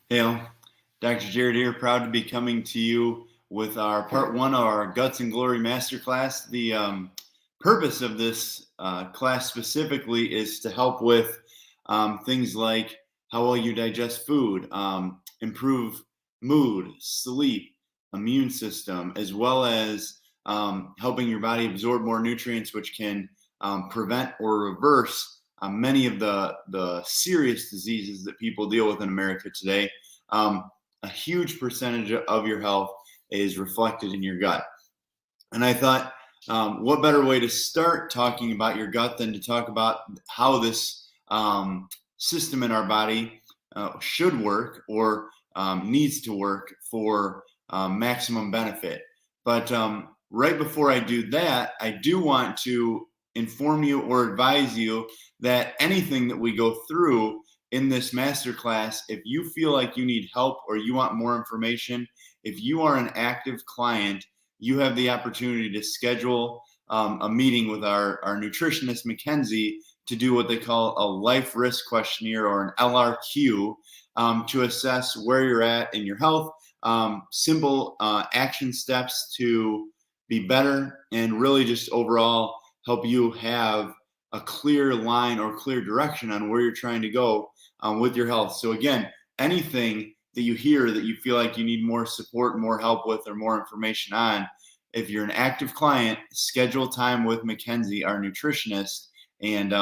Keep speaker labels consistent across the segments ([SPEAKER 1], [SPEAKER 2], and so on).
[SPEAKER 1] Hey, Dr. Jared here, proud to be coming to you with our part one of our Guts and Glory Masterclass. The purpose of this class specifically is to help with things like how well you digest food, improve mood, sleep, immune system, as well as helping your body absorb more nutrients, which can prevent or reverse many of the serious diseases that people deal with in America today. A huge percentage of your health is reflected in your gut. And I thought, what better way to start talking about your gut than to talk about how this system in our body should work or needs to work for maximum benefit. But right before I do that, I do want to inform you or advise you that anything that we go through in this masterclass, if you feel like you need help or you want more information, if you are an active client, you have the opportunity to schedule a meeting with our nutritionist, Mackenzie, to do what they call a life risk questionnaire or an LRQ to assess where you're at in your health, simple action steps to be better, and really just overall help you have a clear line or clear direction on where you're trying to go with your health. So again, anything that you hear that you feel like you need more support, more help with, or more information on, if you're an active client, schedule time with Mackenzie, our nutritionist, and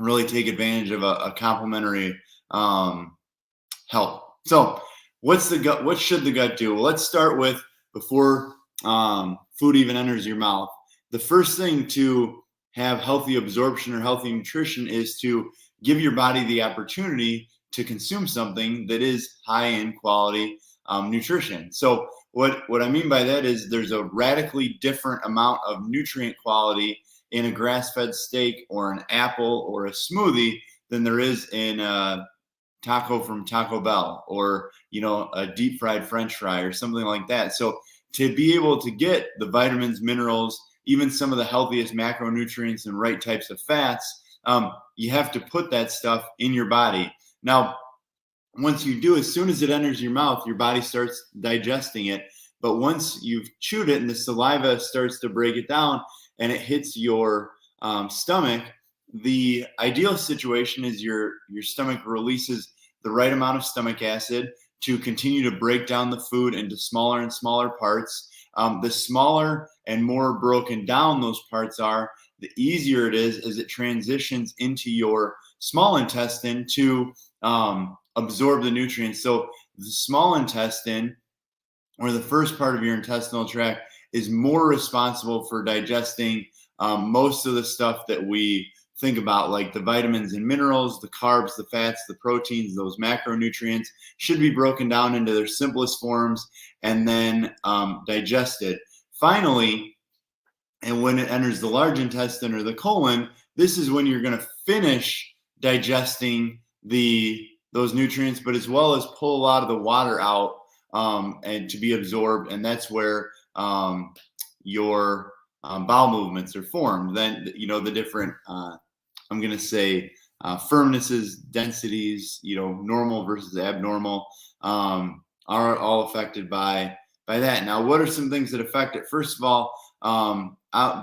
[SPEAKER 1] really take advantage of a complimentary help. So what's the gut? What should the gut do? Well, let's start with before food even enters your mouth. The first thing to have healthy absorption or healthy nutrition is to give your body the opportunity to consume something that is high in quality nutrition. So what I mean by that is there's a radically different amount of nutrient quality in a grass-fed steak or an apple or a smoothie than there is in a taco from Taco Bell or, a deep fried French fry or something like that. So to be able to get the vitamins, minerals, even some of the healthiest macronutrients and right types of fats, you have to put that stuff in your body. Now, once you do, as soon as it enters your mouth, your body starts digesting it. But once you've chewed it and the saliva starts to break it down and it hits your stomach, the ideal situation is your stomach releases the right amount of stomach acid to continue to break down the food into smaller and smaller parts. The smaller and more broken down those parts are, the easier it is as it transitions into your small intestine to absorb the nutrients. So the small intestine, or the first part of your intestinal tract, is more responsible for digesting most of the stuff that we think about, like the vitamins and minerals, the carbs, the fats, the proteins. Those macronutrients should be broken down into their simplest forms and then digested. Finally, and when it enters the large intestine or the colon, this is when you're going to finish digesting those nutrients, but as well as pull a lot of the water out and to be absorbed. And that's where your bowel movements are formed. Then, the different, I'm going to say, firmnesses, densities, normal versus abnormal, are all affected by that. Now, what are some things that affect it? First of all,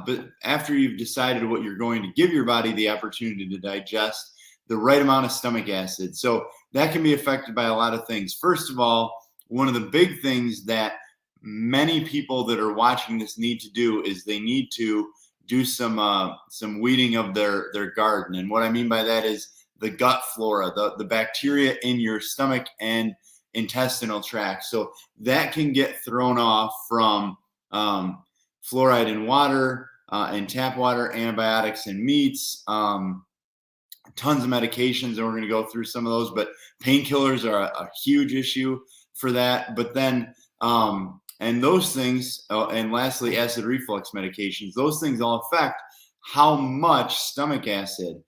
[SPEAKER 1] but after you've decided what you're going to give your body the opportunity to digest, the right amount of stomach acid. So that can be affected by a lot of things. First of all, one of the big things that many people that are watching this need to do is they need to do some weeding of their garden. And what I mean by that is the gut flora, the bacteria in your stomach and intestinal tract. So that can get thrown off from fluoride in water and tap water, antibiotics in meats, tons of medications, and we're going to go through some of those, but painkillers are a huge issue for that. But then, and those things, and lastly, acid reflux medications, those things all affect how much stomach acid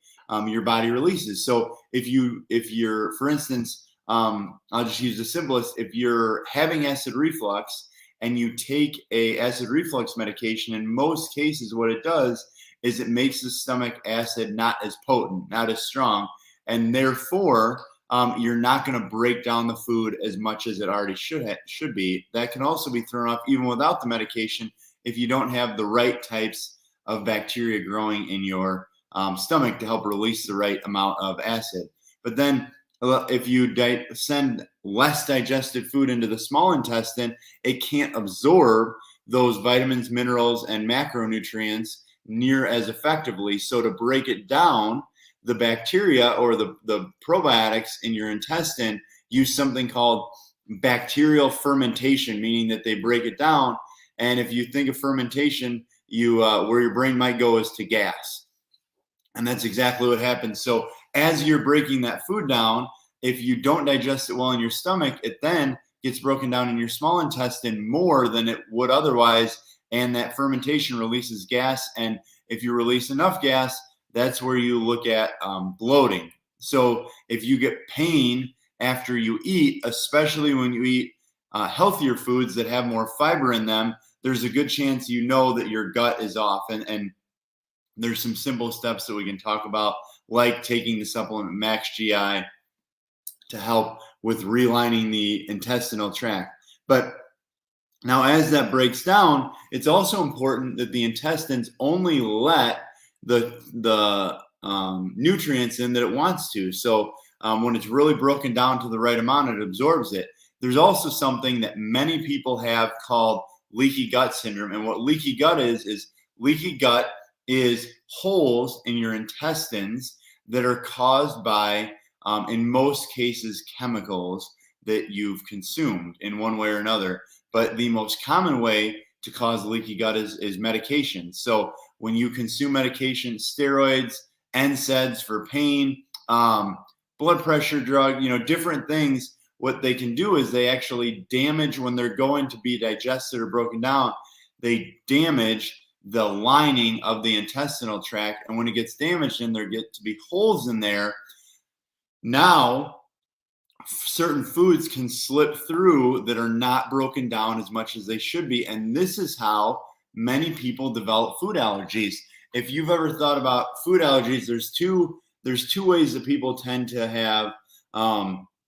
[SPEAKER 1] your body releases. So if you're, for instance, I'll just use the simplest, if you're having acid reflux and you take a acid reflux medication, in most cases, what it does is it makes the stomach acid not as potent, not as strong, and therefore you're not going to break down the food as much as it already should be. That can also be thrown off even without the medication if you don't have the right types of bacteria growing in your stomach to help release the right amount of acid. But then if you send less digested food into the small intestine, it can't absorb those vitamins, minerals, and macronutrients near as effectively. So to break it down, the bacteria or the probiotics in your intestine use something called bacterial fermentation, meaning that they break it down. And if you think of fermentation, where your brain might go is to gas. And that's exactly what happens. So as you're breaking that food down, if you don't digest it well in your stomach, it then gets broken down in your small intestine more than it would otherwise. And that fermentation releases gas. And if you release enough gas, that's where you look at bloating. So if you get pain after you eat, especially when you eat healthier foods that have more fiber in them, there's a good chance you know that your gut is off. And there's some simple steps that we can talk about, like taking the supplement Max GI to help with relining the intestinal tract. But now, as that breaks down, it's also important that the intestines only let the nutrients in that it wants to. So when it's really broken down to the right amount, it absorbs it. There's also something that many people have called leaky gut syndrome. And what leaky gut is leaky gut is holes in your intestines that are caused by, in most cases, chemicals that you've consumed in one way or another. But the most common way to cause leaky gut is medication. So when you consume medication, steroids, NSAIDs for pain, blood pressure drug, different things, what they can do is they actually damage when they're going to be digested or broken down. They damage the lining of the intestinal tract. And when it gets damaged and there get to be holes in there, now certain foods can slip through that are not broken down as much as they should be. And this is how many people develop food allergies. If you've ever thought about food allergies, there's two ways that people tend to have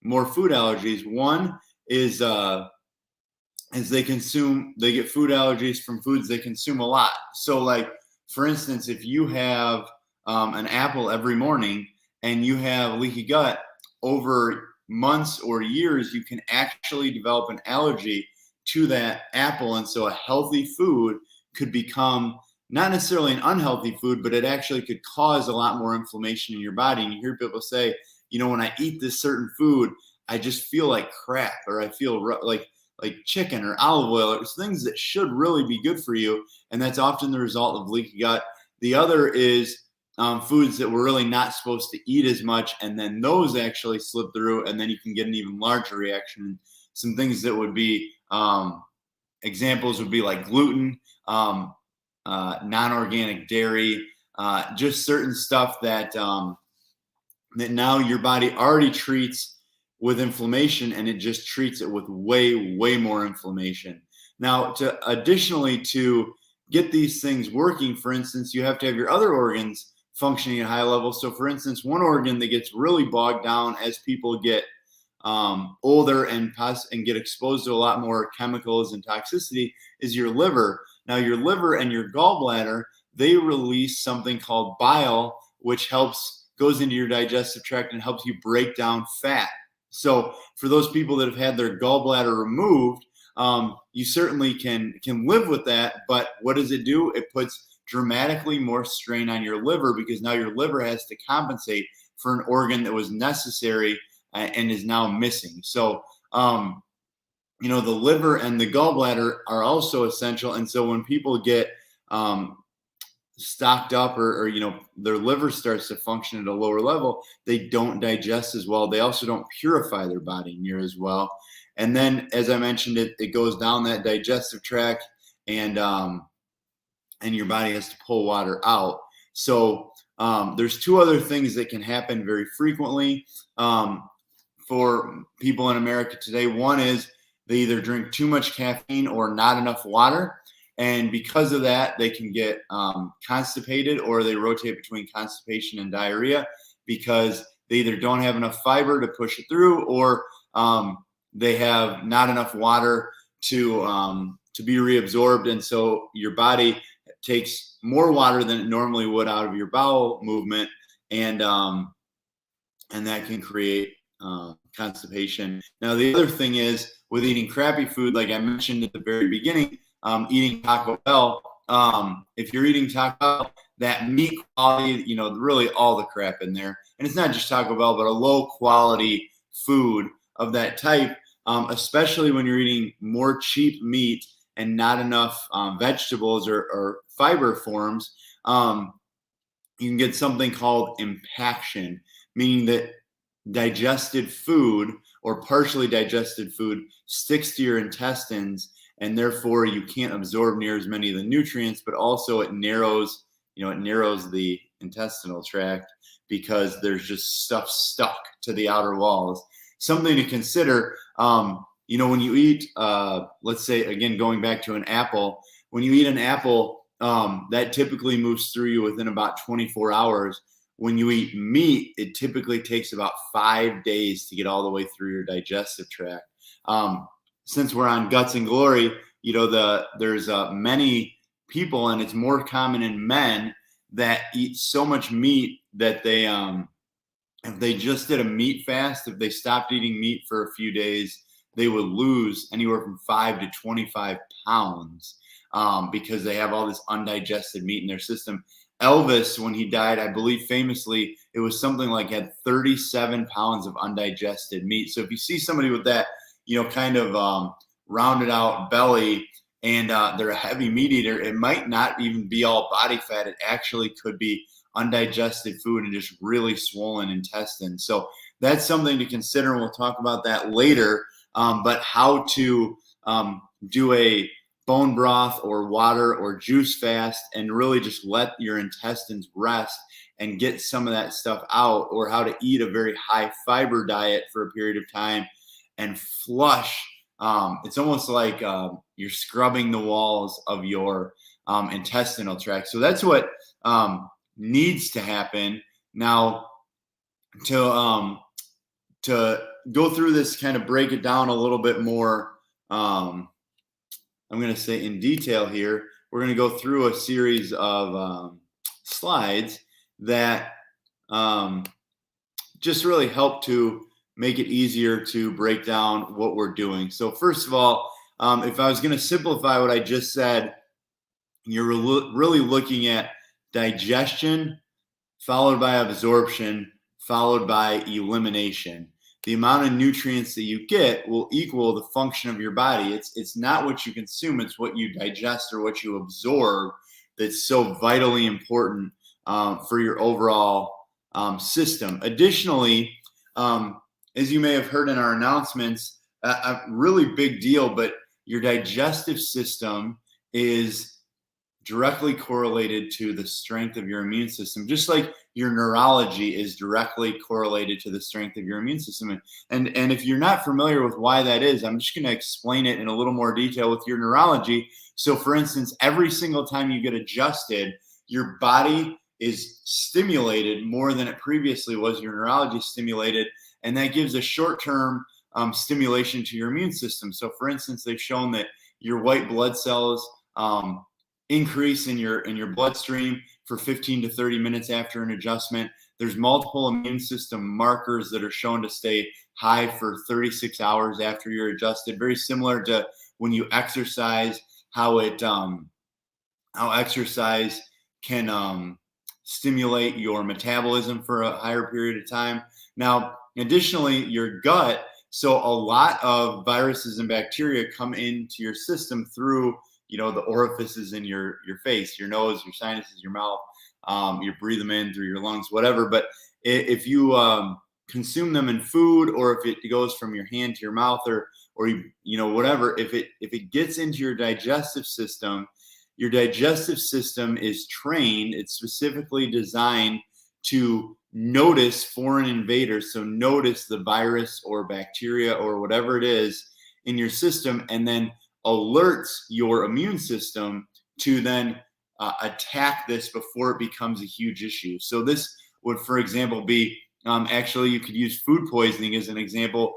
[SPEAKER 1] more food allergies. One is they get food allergies from foods they consume a lot. So like, for instance, if you have an apple every morning and you have leaky gut, over months or years, you can actually develop an allergy to that apple. And so a healthy food could become not necessarily an unhealthy food, but it actually could cause a lot more inflammation in your body. And you hear people say, when I eat this certain food, I just feel like crap, or I feel like chicken or olive oil, or things that should really be good for you. And that's often the result of leaky gut. The other is foods that we're really not supposed to eat as much, and then those actually slip through, and then you can get an even larger reaction. Some things that would be examples would be like gluten, non-organic dairy, just certain stuff that that now your body already treats with inflammation, and it just treats it with way more inflammation. Now, additionally to get these things working, for instance, you have to have your other organs functioning at high levels. So for instance, one organ that gets really bogged down as people get older and get exposed to a lot more chemicals and toxicity is your liver. Now your liver and your gallbladder, they release something called bile, which goes into your digestive tract and helps you break down fat. So for those people that have had their gallbladder removed, you certainly can live with that. But what does it do? It puts dramatically more strain on your liver, because now your liver has to compensate for an organ that was necessary and is now missing. So, the liver and the gallbladder are also essential. And so when people get stocked up or their liver starts to function at a lower level, they don't digest as well. They also don't purify their body near as well. And then, as I mentioned, it goes down that digestive tract, and your body has to pull water out. So there's two other things that can happen very frequently for people in America today. One is they either drink too much caffeine or not enough water. And because of that, they can get constipated, or they rotate between constipation and diarrhea because they either don't have enough fiber to push it through, or they have not enough water to be reabsorbed, and so your body takes more water than it normally would out of your bowel movement, and that can create constipation. Now, the other thing is with eating crappy food, like I mentioned at the very beginning, eating Taco Bell. If you're eating Taco Bell, that meat quality, really all the crap in there, and it's not just Taco Bell, but a low quality food of that type, especially when you're eating more cheap meat and not enough vegetables or fiber forms, you can get something called impaction, meaning that digested food or partially digested food sticks to your intestines, and therefore you can't absorb near as many of the nutrients, but also it narrows the intestinal tract because there's just stuff stuck to the outer walls. Something to consider, when you eat, let's say, again, going back to an apple, when you eat an apple, that typically moves through you within about 24 hours. When you eat meat, it typically takes about 5 days to get all the way through your digestive tract. Since we're on Guts and Glory, there's many people, and it's more common in men, that eat so much meat that they, if they just did a meat fast, if they stopped eating meat for a few days, they would lose anywhere from 5 to 25 pounds because they have all this undigested meat in their system. Elvis, when he died, I believe famously, it was something like had 37 pounds of undigested meat. So if you see somebody with that, kind of rounded out belly, and they're a heavy meat eater, it might not even be all body fat. It actually could be undigested food and just really swollen intestines. So that's something to consider, and we'll talk about that later. But how to do a bone broth or water or juice fast and really just let your intestines rest and get some of that stuff out, or how to eat a very high fiber diet for a period of time and flush. It's almost like you're scrubbing the walls of your intestinal tract. So that's what needs to happen. Now, to go through this, kind of break it down a little bit more, I'm going to say in detail here, we're going to go through a series of slides that just really help to make it easier to break down what we're doing. So first of all, if I was going to simplify what I just said, you're really looking at digestion followed by absorption followed by elimination. The amount of nutrients that you get will equal the function of your body. It's not what you consume, it's what you digest or what you absorb that's so vitally important for your overall system. Additionally, as you may have heard in our announcements, a really big deal, but your digestive system is directly correlated to the strength of your immune system, just like your neurology is directly correlated to the strength of your immune system. And if you're not familiar with why that is, I'm just going to explain it in a little more detail with your neurology. So for instance, every single time you get adjusted, your body is stimulated more than it previously was. Your neurology is stimulated, and that gives a short-term stimulation to your immune system. So for instance, they've shown that your white blood cells increase in your bloodstream for 15 to 30 minutes after an adjustment. There's multiple immune system markers that are shown to stay high for 36 hours after you're adjusted. Very similar to when you exercise, how exercise can stimulate your metabolism for a higher period of time. Now, additionally, your gut. So a lot of viruses and bacteria come into your system through the orifices in your face, your nose, your sinuses, your mouth. You breathe them in through your lungs, whatever. But if you consume them in food, or if it goes from your hand to your mouth, or whatever, if it gets into your digestive system is trained. It's specifically designed to notice foreign invaders. So notice the virus or bacteria or whatever it is in your system, and then alerts your immune system to then attack this before it becomes a huge issue. So this would, for example, be Actually, you could use food poisoning as an example.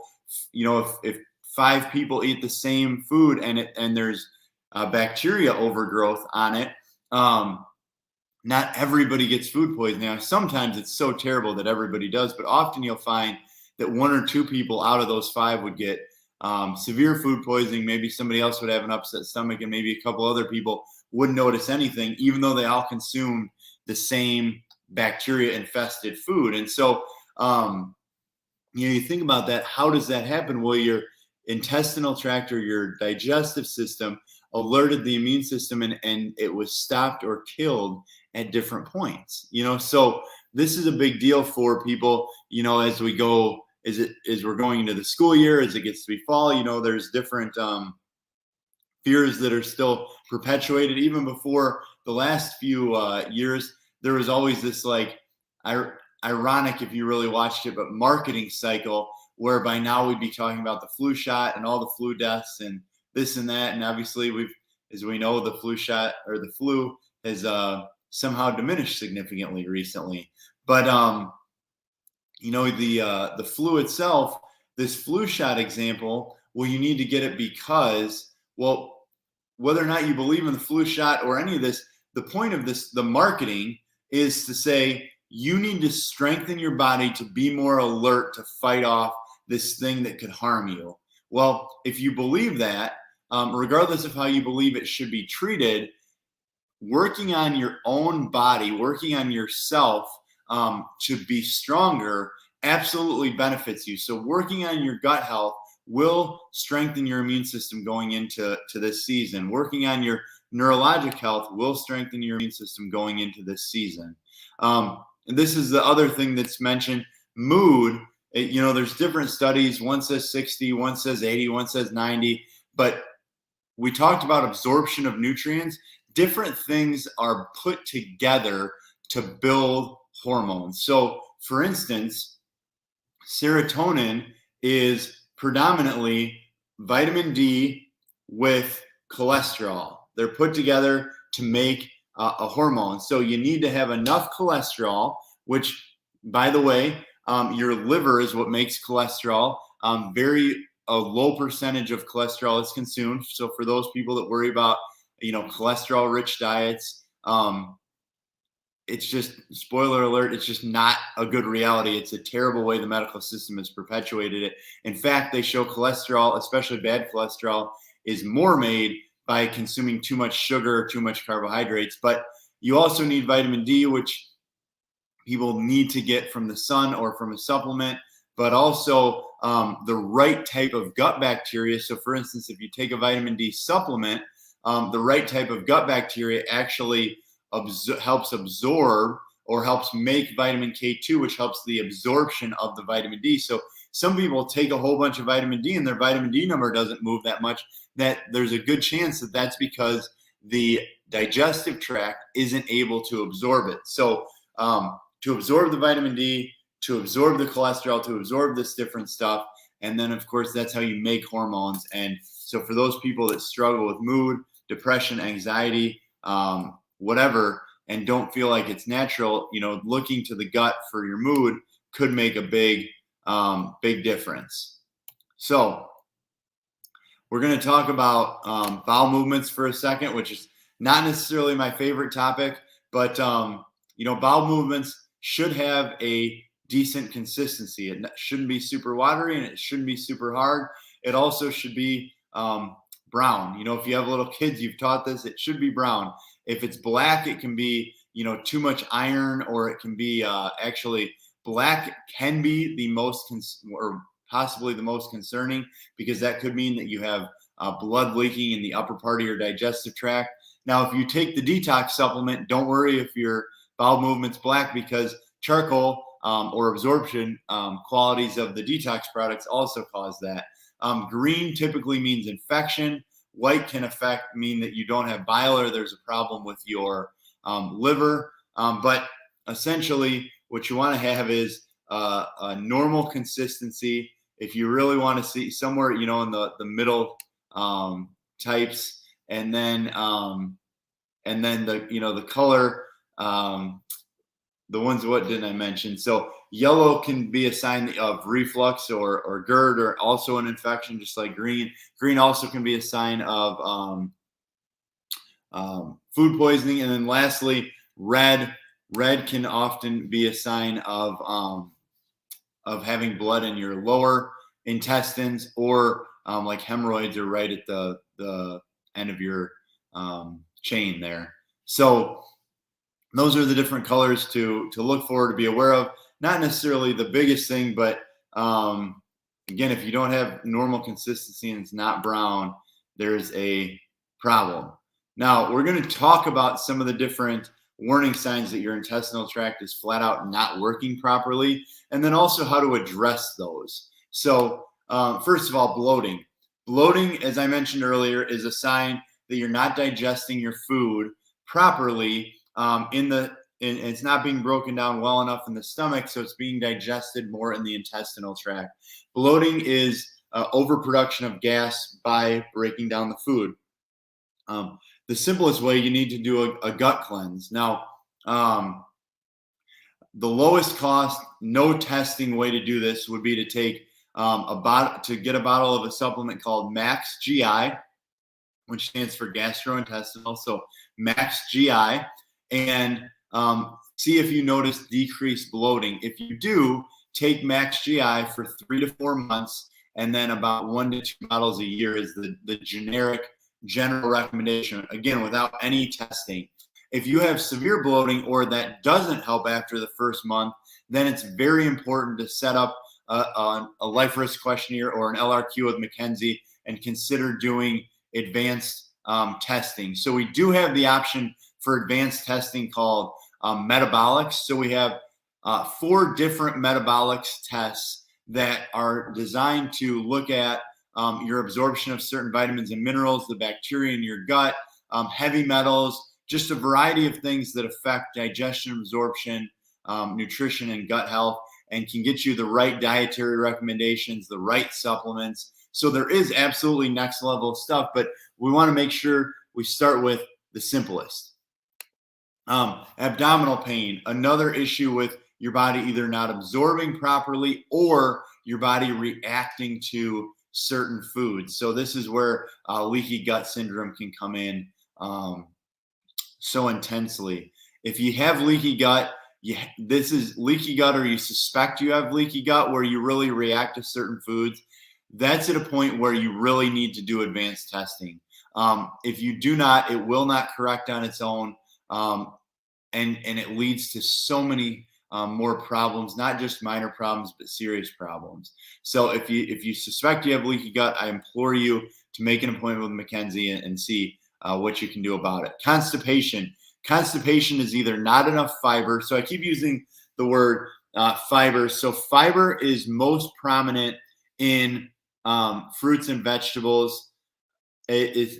[SPEAKER 1] If 5 people eat the same food and there's bacteria overgrowth on it, not everybody gets food poisoning. Now, sometimes it's so terrible that everybody does, but often you'll find that 1 or 2 people out of those 5 would get severe food poisoning. Maybe somebody else would have an upset stomach, and maybe a couple other people wouldn't notice anything, even though they all consumed the same bacteria infested food. And so, you think about that. How does that happen? Well, your intestinal tract or your digestive system alerted the immune system, and it was stopped or killed at different points. So this is a big deal for people, as we go, as we're going into the school year, as it gets to be fall, there's different fears that are still perpetuated. Even before the last few years, there was always this ironic, if you really watched it, but marketing cycle where by now we'd be talking about the flu shot and all the flu deaths and this and that. And obviously as we know, the flu shot or the flu has somehow diminished significantly recently. But the flu itself, this flu shot example, well, you need to get it because, well, whether or not you believe in the flu shot or any of this, the point of this, the marketing, is to say you need to strengthen your body to be more alert to fight off this thing that could harm you. Well, if you believe that, regardless of how you believe it should be treated, working on your own body, working on yourself to be stronger absolutely benefits you. So working on your gut health will strengthen your immune system going into this season. Working on your neurologic health will strengthen your immune system going into this season. And this is the other thing that's mentioned. Mood, there's different studies. One says 60, one says 80, one says 90. But we talked about absorption of nutrients. Different things are put together to build hormones. So, for instance, serotonin is predominantly vitamin D with cholesterol. They're put together to make a hormone. So you need to have enough cholesterol, which, by the way, your liver is what makes cholesterol. A low percentage of cholesterol is consumed. So for those people that worry about, cholesterol-rich diets, it's just, spoiler alert, it's just not a good reality. It's a terrible way the medical system has perpetuated it. In fact, they show cholesterol, especially bad cholesterol, is more made by consuming too much sugar, too much carbohydrates. But you also need vitamin D, which people need to get from the sun or from a supplement, but also the right type of gut bacteria. So for instance, if you take a vitamin D supplement, the right type of gut bacteria actually helps absorb or helps make vitamin K2, which helps the absorption of the vitamin D. So some people take a whole bunch of vitamin D and their vitamin D number doesn't move that much. That there's a good chance that that's because the digestive tract isn't able to absorb it. So to absorb the vitamin D, to absorb the cholesterol, to absorb this different stuff, and then of course that's how you make hormones. And so for those people that struggle with mood, depression, anxiety, whatever, and don't feel like it's natural, looking to the gut for your mood could make a big difference. So we're going to talk about bowel movements for a second, which is not necessarily my favorite topic, but bowel movements should have a decent consistency. It shouldn't be super watery and it shouldn't be super hard. It also should be brown. If you have little kids, you've taught this, it should be brown. If it's black, it can be, too much iron, or it can be actually black can be the most or possibly the most concerning, because that could mean that you have blood leaking in the upper part of your digestive tract. Now, if you take the detox supplement, don't worry if your bowel movement's black, because charcoal or absorption qualities of the detox products also cause that. Green typically means infection. White can mean that you don't have bile or there's a problem with your liver. But essentially, what you want to have is a normal consistency. If you really want to see somewhere, in the middle types, and then the color, the ones, what didn't I mention? So yellow can be a sign of reflux or GERD, or also an infection, just like green. Green also can be a sign of food poisoning. And then lastly, red. Red can often be a sign of having blood in your lower intestines, or like hemorrhoids are right at the end of your chain there. So those are the different colors to look for, to be aware of. Not necessarily the biggest thing, but again, if you don't have normal consistency and it's not brown, there's a problem. Now, we're going to talk about some of the different warning signs that your intestinal tract is flat out not working properly, and then also how to address those. So, first of all, bloating. Bloating, as I mentioned earlier, is a sign that you're not digesting your food properly. It's not being broken down well enough in the stomach, so it's being digested more in the intestinal tract. Bloating is overproduction of gas by breaking down the food. The simplest way, you need to do a gut cleanse. Now, the lowest cost, no testing way to do this would be to take get a bottle of a supplement called Max GI, which stands for gastrointestinal. So Max GI, and see if you notice decreased bloating. If you do, take Max GI for 3 to 4 months, and then about 1 to 2 bottles a year is the general recommendation, again, without any testing. If you have severe bloating or that doesn't help after the first month, then it's very important to set up a life risk questionnaire or an LRQ with McKenzie and consider doing advanced testing. So we do have the option for advanced testing called metabolics. So we have 4 different metabolics tests that are designed to look at your absorption of certain vitamins and minerals, the bacteria in your gut, heavy metals, just a variety of things that affect digestion, absorption, nutrition, and gut health, and can get you the right dietary recommendations, the right supplements. So there is absolutely next level stuff, but we want to make sure we start with the simplest. Abdominal pain, another issue with your body either not absorbing properly or your body reacting to certain foods. So this is where leaky gut syndrome can come in so intensely. If you have leaky gut, this is leaky gut, or you suspect you have leaky gut where you really react to certain foods, that's at a point where you really need to do advanced testing. If you do not, it will not correct on its own, and it leads to so many more problems, not just minor problems, but serious problems. So if you suspect you have leaky gut, I implore you to make an appointment with McKenzie and see what you can do about it. Constipation. Constipation is either not enough fiber. So I keep using the word fiber. So fiber is most prominent in fruits and vegetables. I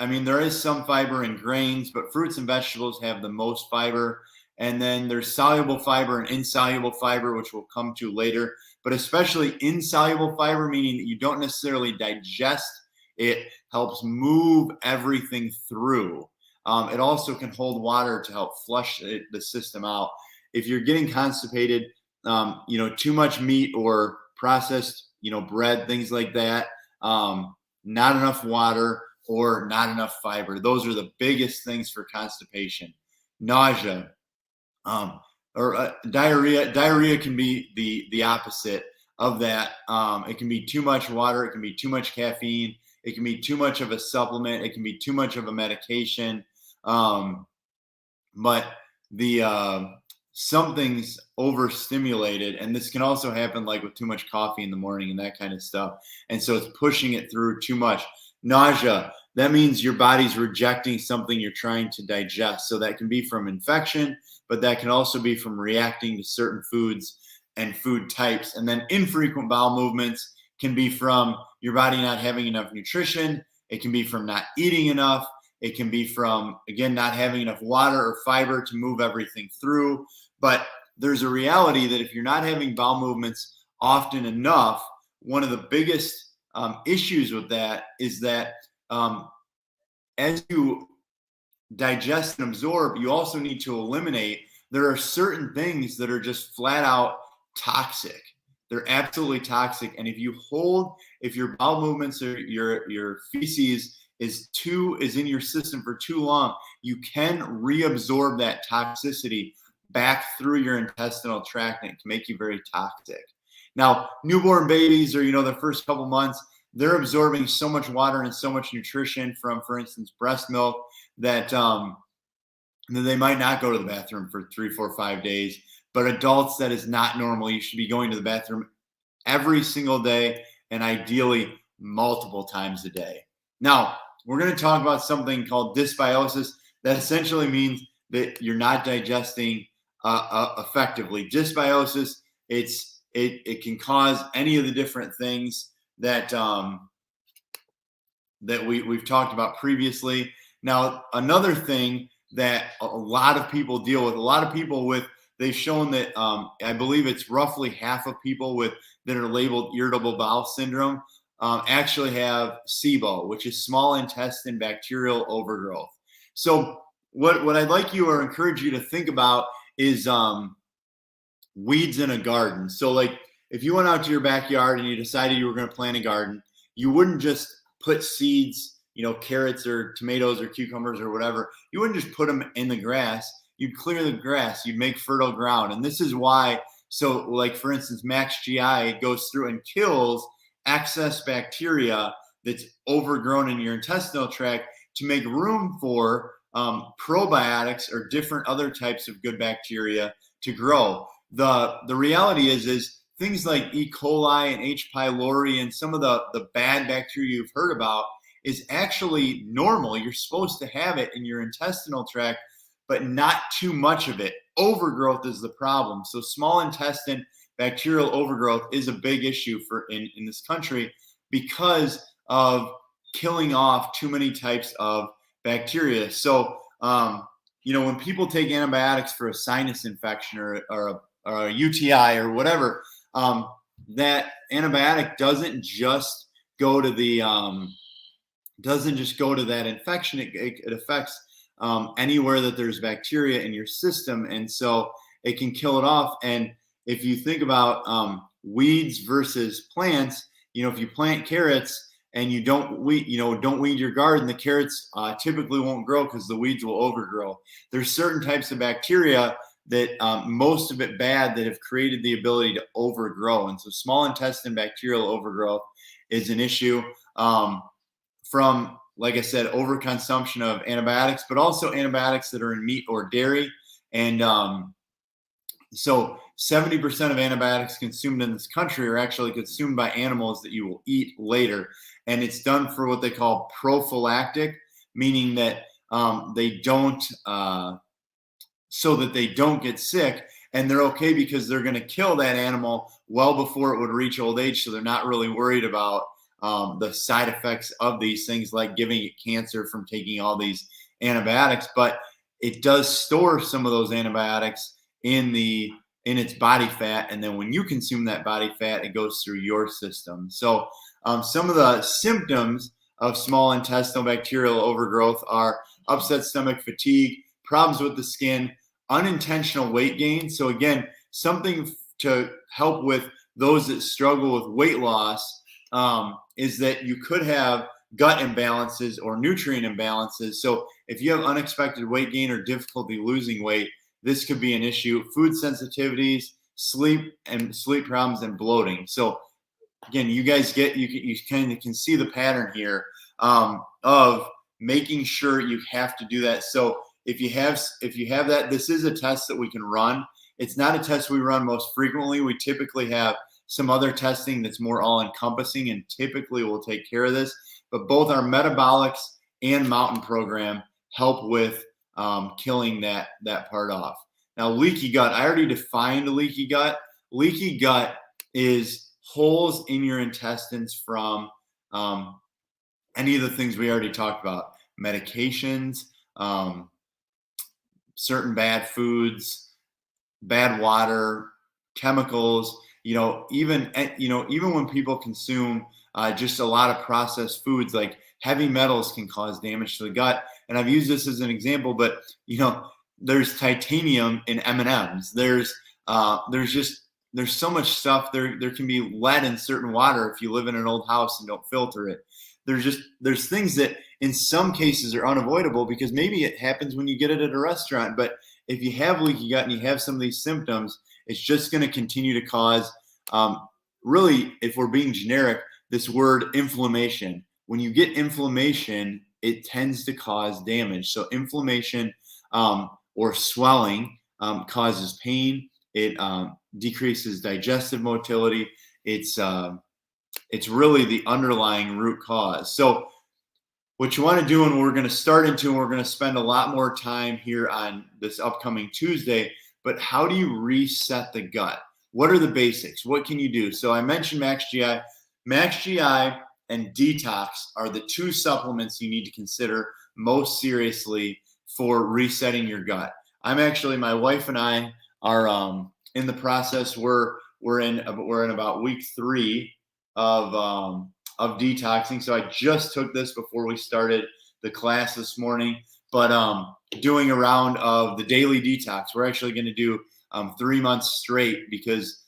[SPEAKER 1] mean, there is some fiber in grains, but fruits and vegetables have the most fiber. And then there's soluble fiber and insoluble fiber, which we'll come to later. But especially insoluble fiber, meaning that you don't necessarily digest it, helps move everything through. It also can hold water to help flush the system out. If you're getting constipated, too much meat or processed, bread, things like that, not enough water or not enough fiber. Those are the biggest things for constipation. Nausea, or diarrhea. Diarrhea can be the opposite of that. It can be too much water. It can be too much caffeine. It can be too much of a supplement. It can be too much of a medication. But something's overstimulated, and this can also happen like with too much coffee in the morning and that kind of stuff. And so it's pushing it through too much. Nausea, that means your body's rejecting something you're trying to digest. So that can be from infection, but that can also be from reacting to certain foods and food types. And then infrequent bowel movements can be from your body not having enough nutrition. It can be from not eating enough. It can be from, again, not having enough water or fiber to move everything through. But there's a reality that if you're not having bowel movements often enough, one of the biggest issues with that is that as you digest and absorb, you also need to eliminate there are certain things that are just flat out toxic. They're absolutely toxic. And if your bowel movements or your feces is in your system for too long, you can reabsorb that toxicity back through your intestinal tract, and it can make you very toxic. Now, newborn babies, or the first couple months, they're absorbing so much water and so much nutrition from, for instance, breast milk, that they might not go to the bathroom for 3, 4, 5 days. But adults, that is not normal. You should be going to the bathroom every single day, and ideally multiple times a day. Now, we're going to talk about something called dysbiosis. That essentially means that you're not digesting effectively. Dysbiosis, it can cause any of the different things that we've talked about previously. Now, another thing that a lot of people deal with, they've shown that I believe it's roughly half of people that are labeled irritable bowel syndrome actually have SIBO, which is small intestine bacterial overgrowth. So what I'd like you or encourage you to think about is weeds in a garden. So like if you went out to your backyard and you decided you were going to plant a garden, you wouldn't just put seeds, carrots or tomatoes or cucumbers or whatever. You wouldn't just put them in the grass. You'd clear the grass. You'd make fertile ground. And this is why, so like for instance, Max GI goes through and kills excess bacteria that's overgrown in your intestinal tract to make room for probiotics or different other types of good bacteria to grow. The reality is things like E. coli and H. pylori and some of the bad bacteria you've heard about is actually normal. You're supposed to have it in your intestinal tract, but not too much of it. Overgrowth is the problem. So small intestine bacterial overgrowth is a big issue in this country because of killing off too many types of bacteria. So, when people take antibiotics for a sinus infection or a UTI or whatever, that antibiotic doesn't just go to that infection. It affects anywhere that there's bacteria in your system, and so it can kill it off. And if you think about weeds versus plants, if you plant carrots and you don't weed your garden, the carrots typically won't grow because the weeds will overgrow. There's certain types of bacteria that most of it bad that have created the ability to overgrow. And so small intestine bacterial overgrowth is an issue from, like I said, overconsumption of antibiotics, but also antibiotics that are in meat or dairy. And so 70% of antibiotics consumed in this country are actually consumed by animals that you will eat later. And it's done for what they call prophylactic, meaning that they don't, so that they don't get sick. And they're okay because they're going to kill that animal well before it would reach old age. So they're not really worried about the side effects of these things, like giving it cancer from taking all these antibiotics. But it does store some of those antibiotics in its body fat, and then when you consume that body fat, it goes through your system. So some of the symptoms of small intestinal bacterial overgrowth are upset stomach, fatigue, problems with the skin, unintentional weight gain. So again, something to help with those that struggle with weight loss is that you could have gut imbalances or nutrient imbalances. So if you have unexpected weight gain or difficulty losing weight, this could be an issue. Food sensitivities, sleep problems, and bloating. So again, you guys you kind of can see the pattern here of making sure you have to do that. So if you have that, this is a test that we can run. It's not a test we run most frequently. We typically have some other testing that's more all-encompassing and typically will take care of this. But both our metabolics and mountain program help with killing that part off. Now, leaky gut, I already defined leaky gut. Leaky gut is holes in your intestines from any of the things we already talked about: medications, certain bad foods, bad water, chemicals. Even when people consume just a lot of processed foods, like heavy metals can cause damage to the gut. And I've used this as an example, but there's titanium in M&Ms. There's so much stuff. There can be lead in certain water if you live in an old house and don't filter it. There's things that in some cases are unavoidable because maybe it happens when you get it at a restaurant. But if you have leaky gut and you have some of these symptoms, it's just going to continue to cause, really, if we're being generic, this word inflammation. When you get inflammation, it tends to cause damage. So inflammation or swelling causes pain. It decreases digestive motility. It's really the underlying root cause. So what you want to do, and we're going to start into, and we're going to spend a lot more time here on this upcoming Tuesday, but how do you reset the gut? What are the basics? What can you do? So I mentioned Max GI. Max GI and Detox are the two supplements you need to consider most seriously for resetting your gut. My wife and I are in the process. We're in about week 3 of detoxing. So I just took this before we started the class this morning, but doing a round of the daily detox. We're actually going to do 3 months straight because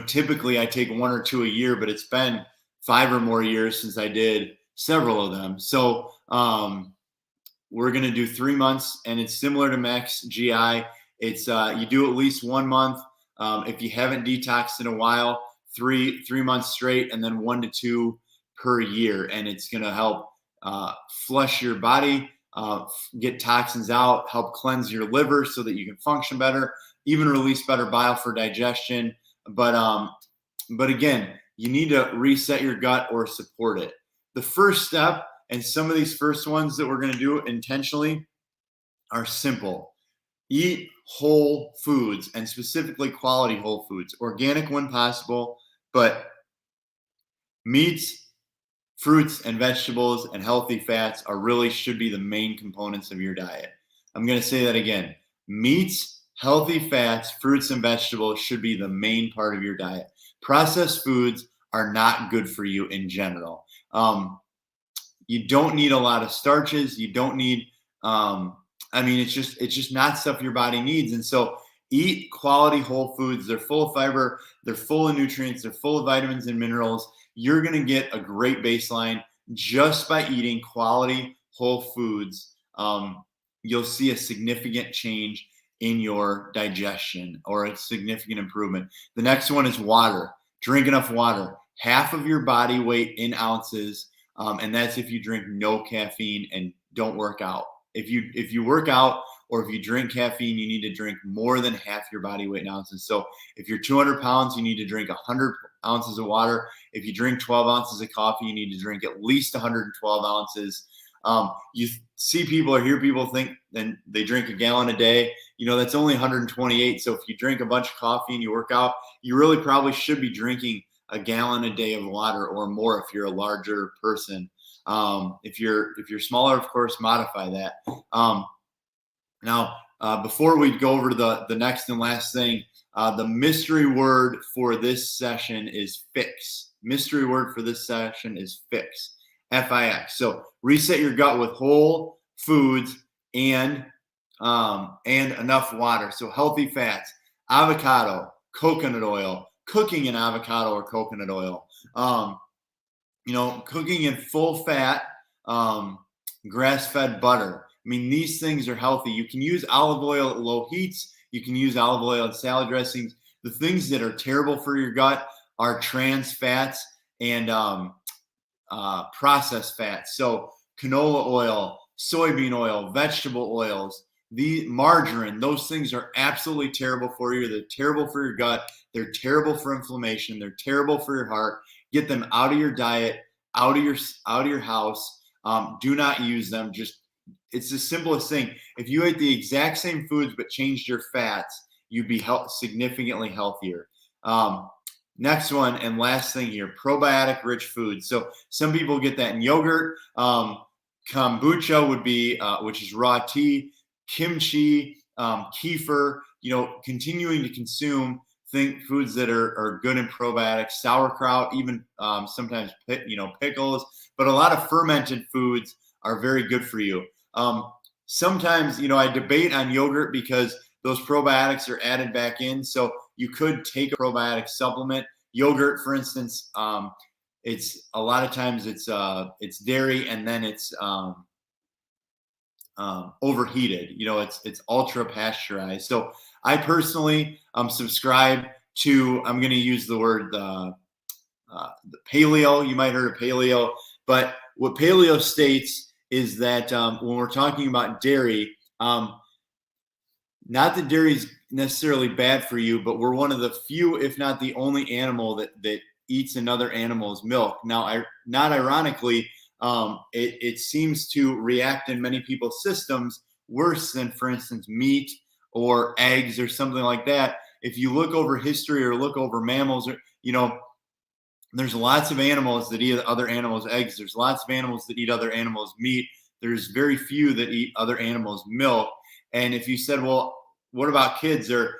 [SPEAKER 1] typically I take 1 or 2 a year, but it's been 5 or more years since I did several of them. So we're going to do 3 months, and it's similar to Max GI. It's you do at least 1 month. If you haven't detoxed in a while, 3 months straight, and then 1 to 2 per year. And it's going to help flush your body, get toxins out, help cleanse your liver so that you can function better, even release better bile for digestion. But again, you need to reset your gut or support it. The first step, and some of these first ones that we're going to do intentionally, are simple. Eat whole foods, and specifically quality whole foods, organic when possible, but meats, fruits, and vegetables and healthy fats should be the main components of your diet. I'm going to say that again. Meats, healthy fats, fruits, and vegetables should be the main part of your diet. Processed foods are not good for you in general. You don't need a lot of starches. You don't need, it's just not stuff your body needs. And so eat quality whole foods. They're full of fiber. They're full of nutrients. They're full of vitamins and minerals. You're going to get a great baseline just by eating quality whole foods. You'll see a significant change in your digestion, or a significant improvement. The next one is water. Drink enough water. Half of your body weight in ounces. And that's if you drink no caffeine and don't work out. If you work out or if you drink caffeine, you need to drink more than half your body weight in ounces. So if you're 200 pounds, you need to drink 100 ounces of water. If you drink 12 ounces of coffee, you need to drink at least 112 ounces. You see people or hear people think and they drink a gallon a day. That's only 128. So if you drink a bunch of coffee and you work out, you really probably should be drinking a gallon a day of water or more if you're a larger person. If you're smaller, of course, modify that. Now, before we go over to the next and last thing, the mystery word for this session is fix. Mystery word for this session is fix. F-I-X. So reset your gut with whole foods and enough water. So healthy fats, avocado, coconut oil, cooking in avocado or coconut oil, cooking in full fat, grass-fed butter. These things are healthy. You can use olive oil at low heats. You can use olive oil in salad dressings. The things that are terrible for your gut are trans fats and processed fats. So canola oil, soybean oil, vegetable oils, the margarine, those things are absolutely terrible for you. They're terrible for your gut. They're terrible for inflammation. They're terrible for your heart. Get them out of your diet, out of your house. Do not use them. It's the simplest thing. If you ate the exact same foods but changed your fats, you'd be significantly healthier. Next one and last thing here, probiotic rich foods. So some people get that in yogurt. Kombucha would be, which is raw tea, kimchi, kefir, continuing to consume foods that are good in probiotics, sauerkraut, even sometimes pickles, but a lot of fermented foods are very good for you. sometimes, I debate on yogurt because those probiotics are added back in. So you could take a probiotic supplement. Yogurt, for instance, it's a lot of times it's dairy, and then it's overheated. It's ultra pasteurized. So I personally subscribe to. I'm going to use the word the paleo. You might heard of paleo, but what paleo states is that when we're talking about dairy, not that dairy is necessarily bad for you, but we're one of the few, if not the only animal that eats another animal's milk. Now, not ironically, it seems to react in many people's systems worse than, for instance, meat or eggs or something like that. If you look over history or look over mammals, or there's lots of animals that eat other animals' eggs. There's lots of animals that eat other animals' meat. There's very few that eat other animals' milk. And if you said, well, what about kids? Or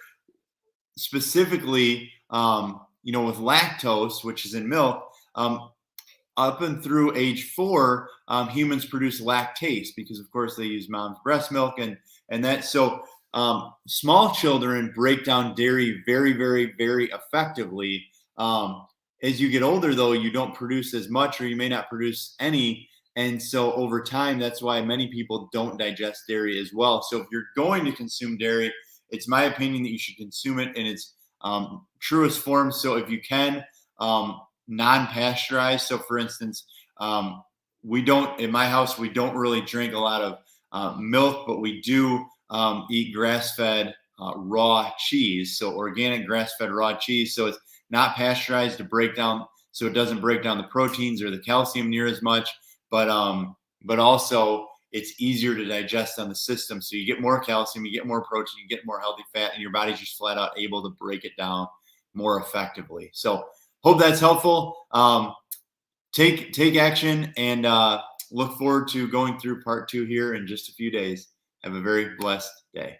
[SPEAKER 1] specifically, with lactose, which is in milk, up and through age 4, humans produce lactase because, of course, they use mom's breast milk, and that. So small children break down dairy very, very, very effectively. As you get older, though, you don't produce as much, or you may not produce any. And so over time, that's why many people don't digest dairy as well. So if you're going to consume dairy, it's my opinion that you should consume it in its truest form. So if you can, non-pasteurized. So for instance, in my house, we don't really drink a lot of milk, but we do eat grass-fed raw cheese. So organic grass-fed raw cheese. So it's not pasteurized to break down, so it doesn't break down the proteins or the calcium near as much, but also it's easier to digest on the system. So you get more calcium, you get more protein, you get more healthy fat, and your body's just flat out able to break it down more effectively. So hope that's helpful. Take action, and look forward to going through part 2 here in just a few days. Have a very blessed day.